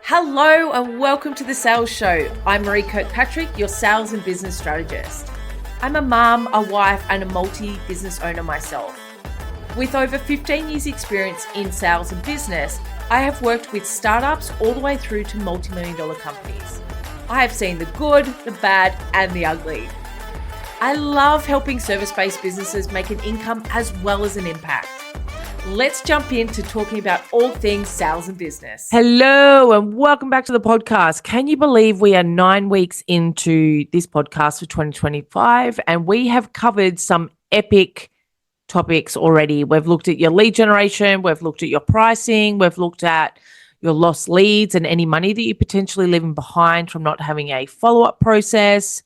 Hello and welcome to The Sales Show. I'm Marie Kirkpatrick, your sales and business strategist. I'm a mum, a wife, and a multi-business owner myself. With over 15 years experience in sales and business, I have worked with startups all the way through to multi-million dollar companies. I have seen the good, the bad, and the ugly. I love helping service-based businesses make an income as well as an impact. Let's jump into talking about all things sales and business. Hello and welcome back to the podcast. Can you believe we are 9 weeks into this podcast for 2025 and we have covered some epic topics already. We've looked at your lead generation, we've looked at your pricing, we've looked at your lost leads and any money that you're potentially leaving behind from not having a follow-up process.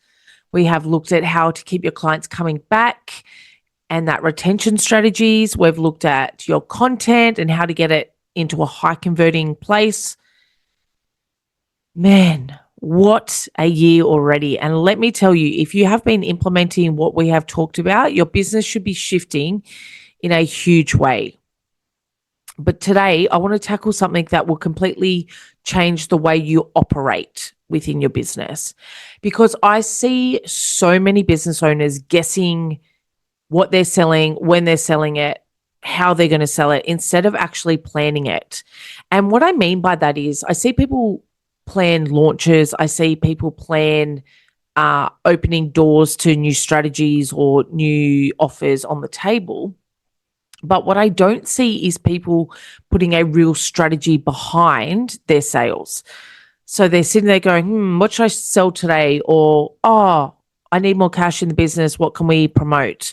We have looked at how to keep your clients coming back and that retention strategies. We've looked at your content and how to get it into a high converting place. Man, what a year already. And let me tell you, if you have been implementing what we have talked about, your business should be shifting in a huge way. But today I want to tackle something that will completely change the way you operate within your business, because I see so many business owners guessing what they're selling, when they're selling it, how they're going to sell it, instead of actually planning it. And what I mean by that is I see people plan launches. I see people plan opening doors to new strategies or new offers on the table. But what I don't see is people putting a real strategy behind their sales. So they're sitting there going, what should I sell today? Or, I need more cash in the business. What can we promote?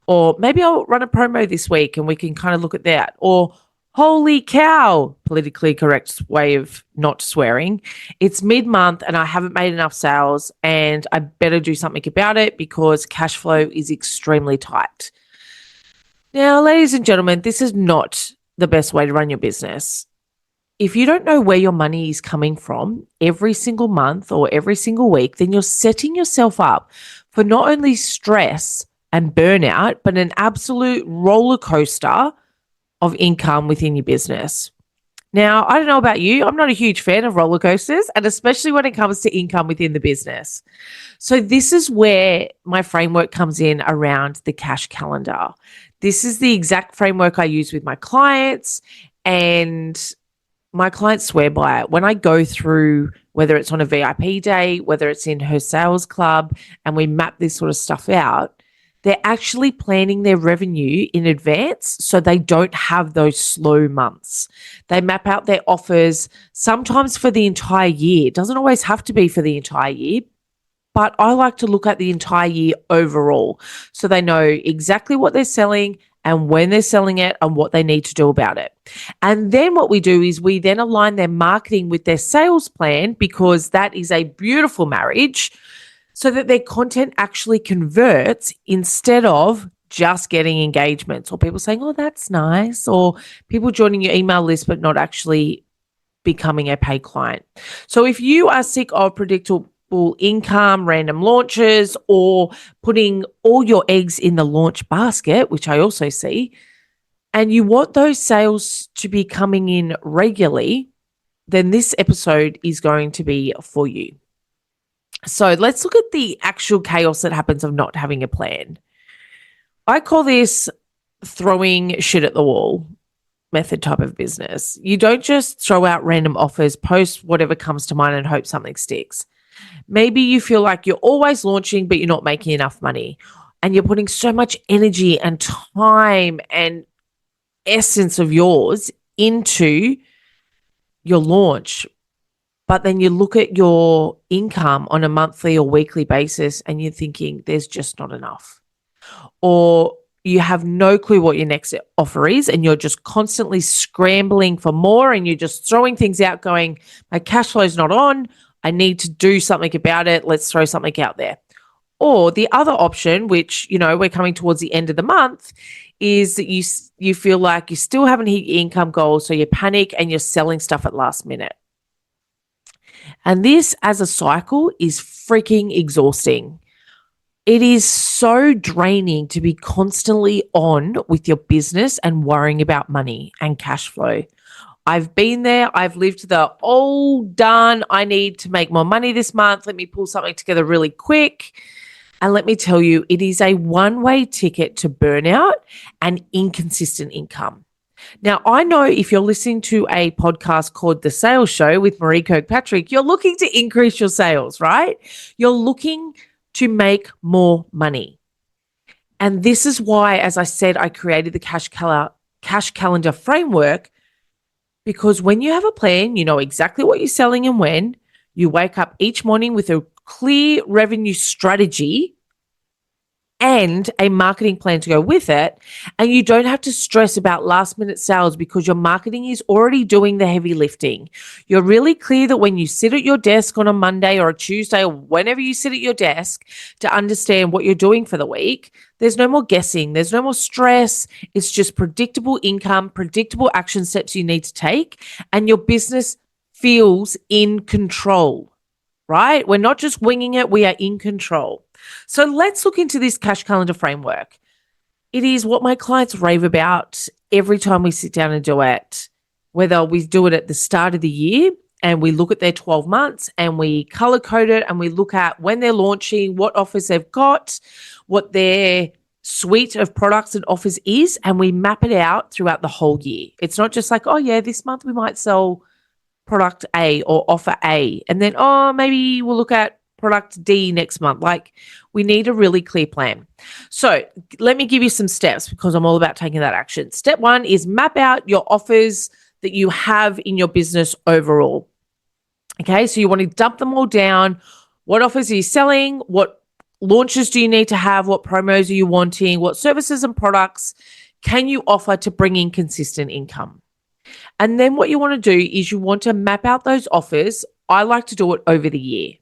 Or maybe I'll run a promo this week and we can kind of look at that. Or holy cow, politically correct way of not swearing. It's mid-month and I haven't made enough sales and I better do something about it because cash flow is extremely tight. Now, ladies and gentlemen, this is not the best way to run your business. If you don't know where your money is coming from every single month or every single week, then you're setting yourself up for not only stress and burnout, but an absolute roller coaster of income within your business. Now, I don't know about you, I'm not a huge fan of roller coasters, and especially when it comes to income within the business. So this is where my framework comes in around the cash calendar. This is the exact framework I use with my clients, and my clients swear by it. When I go through, whether it's on a VIP day, whether it's in her sales club, and we map this sort of stuff out, they're actually planning their revenue in advance so they don't have those slow months. They map out their offers sometimes for the entire year. It doesn't always have to be for the entire year, but I like to look at the entire year overall so they know exactly what they're selling and when they're selling it and what they need to do about it. And then what we do is we then align their marketing with their sales plan, because that is a beautiful marriage, so that their content actually converts instead of just getting engagements or people saying, oh, that's nice, or people joining your email list but not actually becoming a paid client. So if you are sick of predictable income, random launches, or putting all your eggs in the launch basket, which I also see, and you want those sales to be coming in regularly, then this episode is going to be for you. So let's look at the actual chaos that happens of not having a plan. I call this throwing shit at the wall method type of business. You don't just throw out random offers, post whatever comes to mind and hope something sticks. Maybe you feel like you're always launching, but you're not making enough money and you're putting so much energy and time and essence of yours into your launch. But then you look at your income on a monthly or weekly basis and you're thinking there's just not enough. Or you have no clue what your next offer is and you're just constantly scrambling for more and you're just throwing things out going, my cash flow is not on. I need to do something about it. Let's throw something out there. Or the other option, which, we're coming towards the end of the month, is that you feel like you still haven't hit your income goal. So you panic and you're selling stuff at last minute. And this as a cycle is freaking exhausting. It is so draining to be constantly on with your business and worrying about money and cash flow. I've been there. I've lived the, oh, done. I need to make more money this month. Let me pull something together really quick. And let me tell you, it is a one-way ticket to burnout and inconsistent income. Now, I know if you're listening to a podcast called The Sales Show with Marie Kirkpatrick, you're looking to increase your sales, right? You're looking to make more money. And this is why, as I said, I created the cash calendar framework, because when you have a plan, you know exactly what you're selling and when. You wake up each morning with a clear revenue strategy and a marketing plan to go with it. And you don't have to stress about last minute sales because your marketing is already doing the heavy lifting. You're really clear that when you sit at your desk on a Monday or a Tuesday or whenever you sit at your desk to understand what you're doing for the week, there's no more guessing. There's no more stress. It's just predictable income, predictable action steps you need to take, and your business feels in control, right? We're not just winging it. We are in control. So let's look into this cash calendar framework. It is what my clients rave about every time we sit down and do it, whether we do it at the start of the year and we look at their 12 months and we color code it and we look at when they're launching, what offers they've got, what their suite of products and offers is, and we map it out throughout the whole year. It's not just like, oh yeah, this month we might sell product A or offer A, and then, oh, maybe we'll look at product D next month. Like, we need a really clear plan. So let me give you some steps because I'm all about taking that action. Step 1 is map out your offers that you have in your business overall. Okay, so you want to dump them all down. What offers are you selling? What launches do you need to have? What promos are you wanting? What services and products can you offer to bring in consistent income? And then what you want to do is you want to map out those offers. I like to do it over the year,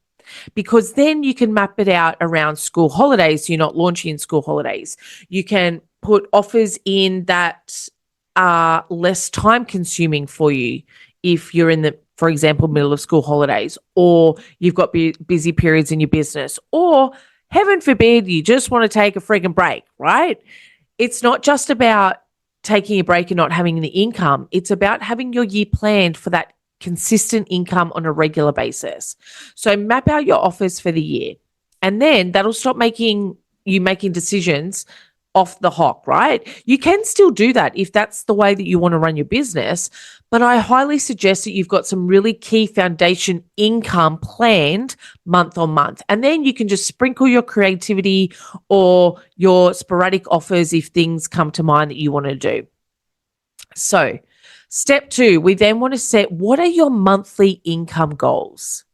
because then you can map it out around school holidays. So you're not launching in school holidays. You can put offers in that are less time consuming for you if you're in the, for example, middle of school holidays, or you've got busy periods in your business, or heaven forbid, you just want to take a freaking break, right? It's not just about taking a break and not having the income. It's about having your year planned for that consistent income on a regular basis. So map out your offers for the year, and then that'll stop making decisions off the hop, right? You can still do that if that's the way that you want to run your business, but I highly suggest that you've got some really key foundation income planned month on month, and then you can just sprinkle your creativity or your sporadic offers if things come to mind that you want to do. So step 2, we then want to set, what are your monthly income goals?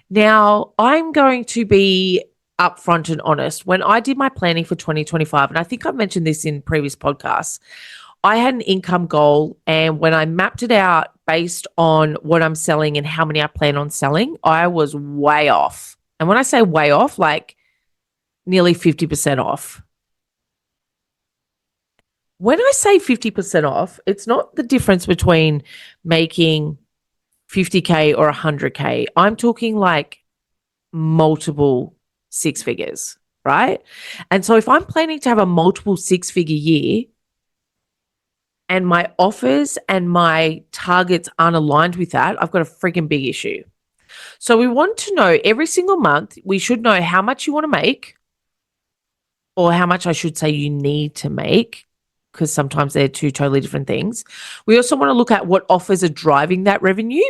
Now, I'm going to be upfront and honest. When I did my planning for 2025, and I think I've mentioned this in previous podcasts, I had an income goal, and when I mapped it out based on what I'm selling and how many I plan on selling, I was way off. And when I say way off, like nearly 50% off. When I say 50% off, it's not the difference between making 50K or 100K. I'm talking like multiple 6 figures, right? And so if I'm planning to have a multiple 6-figure year and my offers and my targets aren't aligned with that, I've got a freaking big issue. So we want to know every single month, we should know how much you want to make, or how much I should say you need to make, because sometimes they're two totally different things. We also want to look at what offers are driving that revenue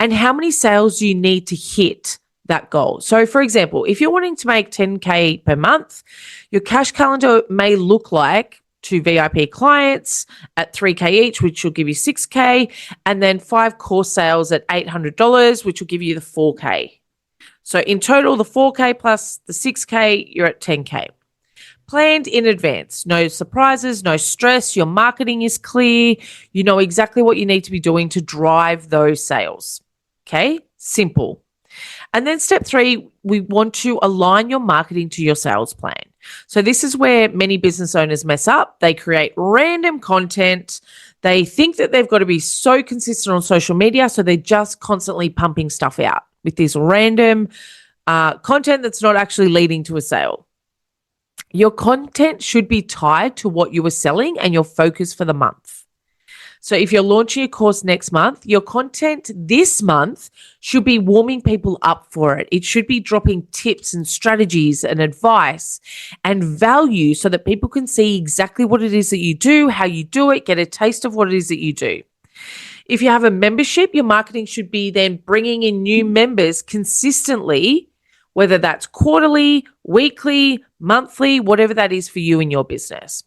and how many sales do you need to hit that goal. So for example, if you're wanting to make 10K per month, your cash calendar may look like 2 VIP clients at 3K each, which will give you 6K, and then 5 course sales at $800, which will give you the 4K. So in total, the 4K plus the 6K, you're at 10K. Planned in advance, no surprises, no stress. Your marketing is clear. You know exactly what you need to be doing to drive those sales. Okay, simple. And then step 3, we want to align your marketing to your sales plan. So this is where many business owners mess up. They create random content. They think that they've got to be so consistent on social media, so they're just constantly pumping stuff out with this random content that's not actually leading to a sale. Your content should be tied to what you are selling and your focus for the month. So if you're launching a course next month, your content this month should be warming people up for it. It should be dropping tips and strategies and advice and value so that people can see exactly what it is that you do, how you do it, get a taste of what it is that you do. If you have a membership, your marketing should be then bringing in new members consistently, whether that's quarterly, weekly, monthly, whatever that is for you in your business.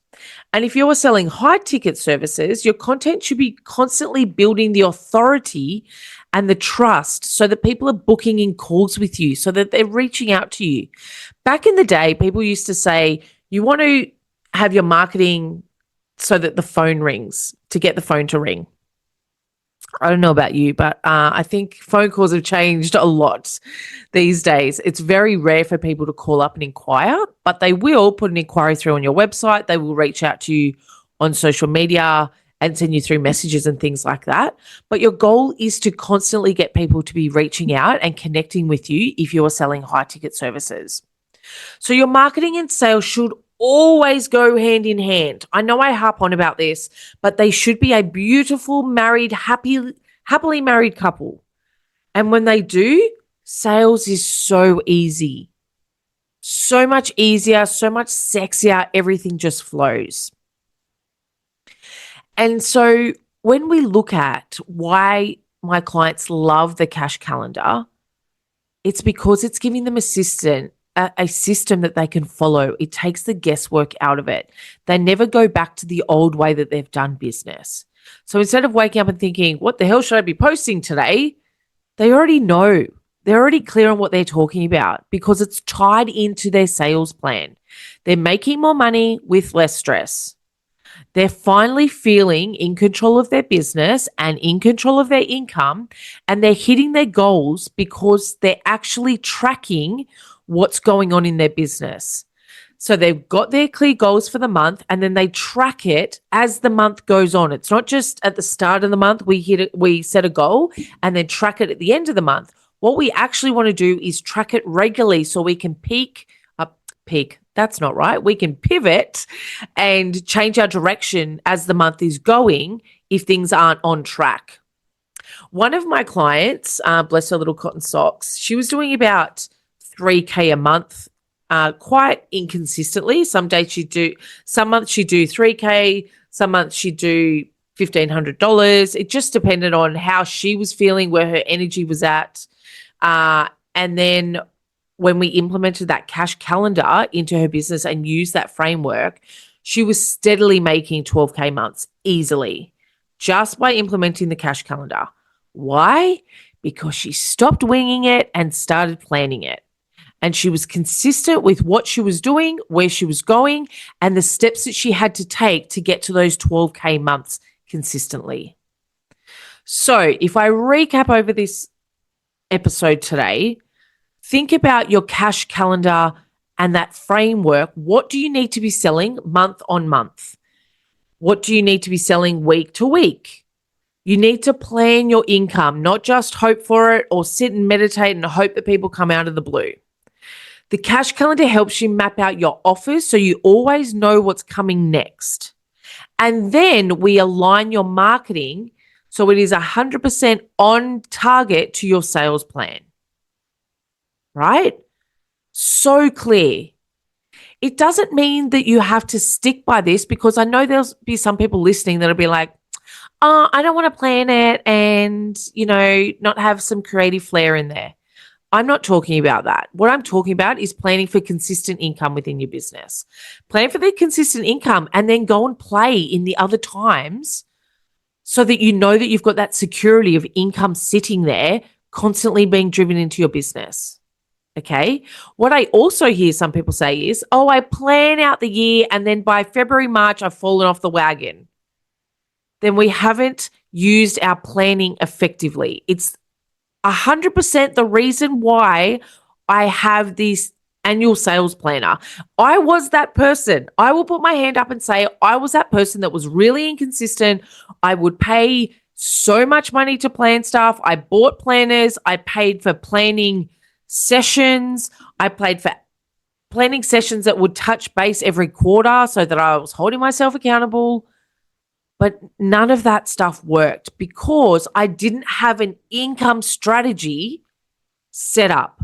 And if you're selling high ticket services, your content should be constantly building the authority and the trust so that people are booking in calls with you, so that they're reaching out to you. Back in the day, people used to say, you want to have your marketing so that the phone rings, to get the phone to ring. I don't know about you, but I think phone calls have changed a lot these days. It's very rare for people to call up and inquire, but they will put an inquiry through on your website. They will reach out to you on social media and send you through messages and things like that. But your goal is to constantly get people to be reaching out and connecting with you if you are selling high ticket services. So your marketing and sales should always go hand in hand. I know I harp on about this, but they should be a beautiful, married, happily married couple. And when they do, sales is so easy, so much easier, so much sexier. Everything just flows. And so when we look at why my clients love the cash calendar, it's because it's giving them a system that they can follow. It takes the guesswork out of it. They never go back to the old way that they've done business. So instead of waking up and thinking, what the hell should I be posting today? They already know. They're already clear on what they're talking about because it's tied into their sales plan. They're making more money with less stress. They're finally feeling in control of their business and in control of their income, and they're hitting their goals because they're actually tracking what's going on in their business. So they've got their clear goals for the month and then they track it as the month goes on. It's not just at the start of the month we set a goal and then track it at the end of the month. What we actually want to do is track it regularly so we can that's not right. We can pivot and change our direction as the month is going if things aren't on track. One of my clients, bless her little cotton socks, she was doing about $3K a month, quite inconsistently. Some months she'd do $3K, some months she'd do $1,500. It just depended on how she was feeling, where her energy was at. And then when we implemented that cash calendar into her business and used that framework, she was steadily making 12K months easily just by implementing the cash calendar. Why? Because she stopped winging it and started planning it. And she was consistent with what she was doing, where she was going, and the steps that she had to take to get to those 12K months consistently. So if I recap over this episode today, think about your cash calendar and that framework. What do you need to be selling month on month? What do you need to be selling week to week? You need to plan your income, not just hope for it or sit and meditate and hope that people come out of the blue. The cash calendar helps you map out your offers so you always know what's coming next. And then we align your marketing so it is 100% on target to your sales plan. Right? So clear. It doesn't mean that you have to stick by this, because I know there'll be some people listening that'll be like, oh, I don't want to plan it and, not have some creative flair in there. I'm not talking about that. What I'm talking about is planning for consistent income within your business. Plan for the consistent income and then go and play in the other times so that you know that you've got that security of income sitting there constantly being driven into your business. Okay. What I also hear some people say is, oh, I plan out the year and then by February, March, I've fallen off the wagon. Then we haven't used our planning effectively. It's 100% the reason why I have this annual sales planner. I was that person. I will put my hand up and say I was that person that was really inconsistent. I would pay so much money to plan stuff. I bought planners. I paid for planning sessions. I played for planning sessions that would touch base every quarter so that I was holding myself accountable. But none of that stuff worked because I didn't have an income strategy set up.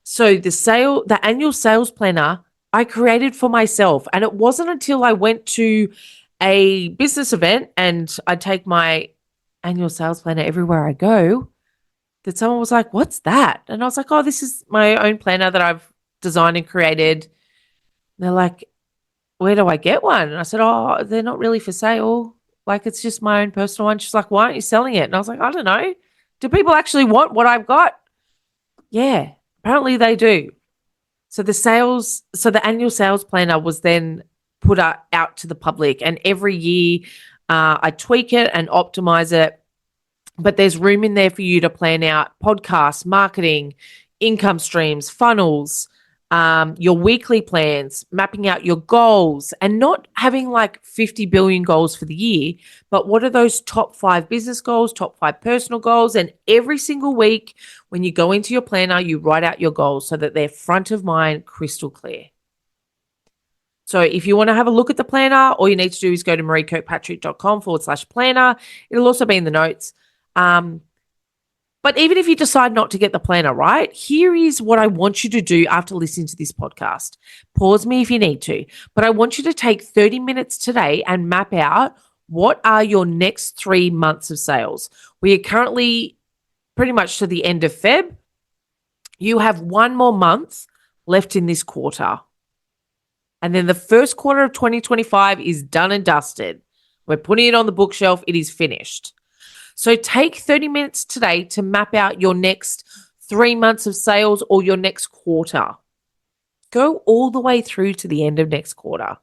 So the annual sales planner I created for myself. And it wasn't until I went to a business event and I take my annual sales planner everywhere I go that someone was like, "What's that?" And I was like, "Oh, this is my own planner that I've designed and created." And they're like, "Where do I get one?" And I said, "Oh, they're not really for sale. Like, it's just my own personal one." She's like, "Why aren't you selling it?" And I was like, "I don't know. Do people actually want what I've got?" Yeah, apparently they do. So the annual sales planner was then put out to the public, and every year I tweak it and optimize it. But there's room in there for you to plan out podcasts, marketing, income streams, funnels, your weekly plans, mapping out your goals, and not having like 50 billion goals for the year, but what are those top 5 business goals, top 5 personal goals? And every single week when you go into your planner, you write out your goals so that they're front of mind, crystal clear. So if you want to have a look at the planner, all you need to do is go to mariekirkpatrick.com/planner. It'll also be in the notes. But even if you decide not to get the planner, right, here is what I want you to do after listening to this podcast. Pause me if you need to, but I want you to take 30 minutes today and map out what are your next 3 months of sales. We are currently pretty much to the end of Feb. You have 1 more month left in this quarter. And then the first quarter of 2025 is done and dusted. We're putting it on the bookshelf. It is finished. So take 30 minutes today to map out your next 3 months of sales or your next quarter. Go all the way through to the end of next quarter.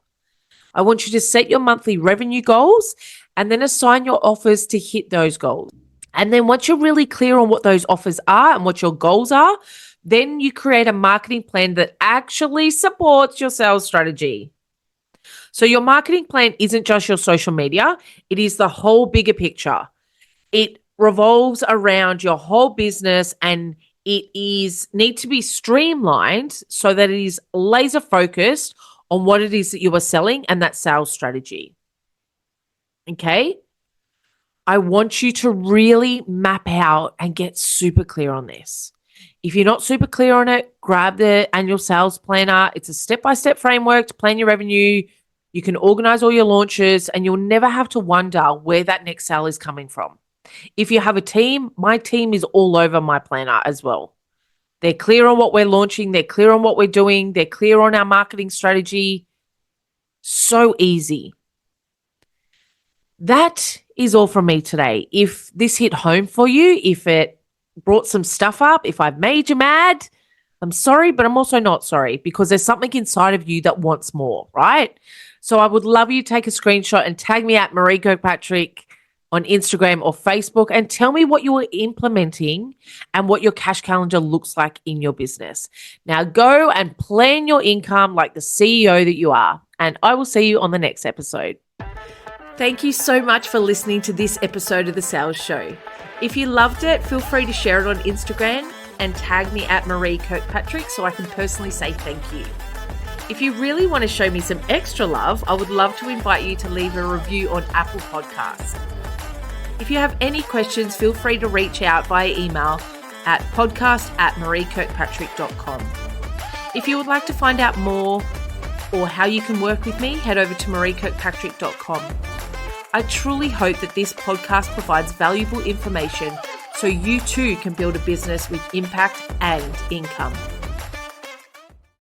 I want you to set your monthly revenue goals and then assign your offers to hit those goals. And then once you're really clear on what those offers are and what your goals are, then you create a marketing plan that actually supports your sales strategy. So your marketing plan isn't just your social media. It is the whole bigger picture. It revolves around your whole business and it need to be streamlined so that it is laser focused on what it is that you are selling and that sales strategy. Okay? I want you to really map out and get super clear on this. If you're not super clear on it, grab the annual sales planner. It's a step-by-step framework to plan your revenue. You can organize all your launches and you'll never have to wonder where that next sale is coming from. If you have a team, my team is all over my planner as well. They're clear on what we're launching. They're clear on what we're doing. They're clear on our marketing strategy. So easy. That is all from me today. If this hit home for you, if it brought some stuff up, if I've made you mad, I'm sorry, but I'm also not sorry because there's something inside of you that wants more, right? So I would love you to take a screenshot and tag me at Marie Kirkpatrick on Instagram or Facebook and tell me what you are implementing and what your cash calendar looks like in your business. Now go and plan your income like the CEO that you are, and I will see you on the next episode. Thank you so much for listening to this episode of The Sales Show. If you loved it, feel free to share it on Instagram and tag me at Marie Kirkpatrick so I can personally say thank you. If you really want to show me some extra love, I would love to invite you to leave a review on Apple Podcasts. If you have any questions, feel free to reach out via email at podcast@mariekirkpatrick.com. If you would like to find out more or how you can work with me, head over to mariekirkpatrick.com. I truly hope that this podcast provides valuable information so you too can build a business with impact and income.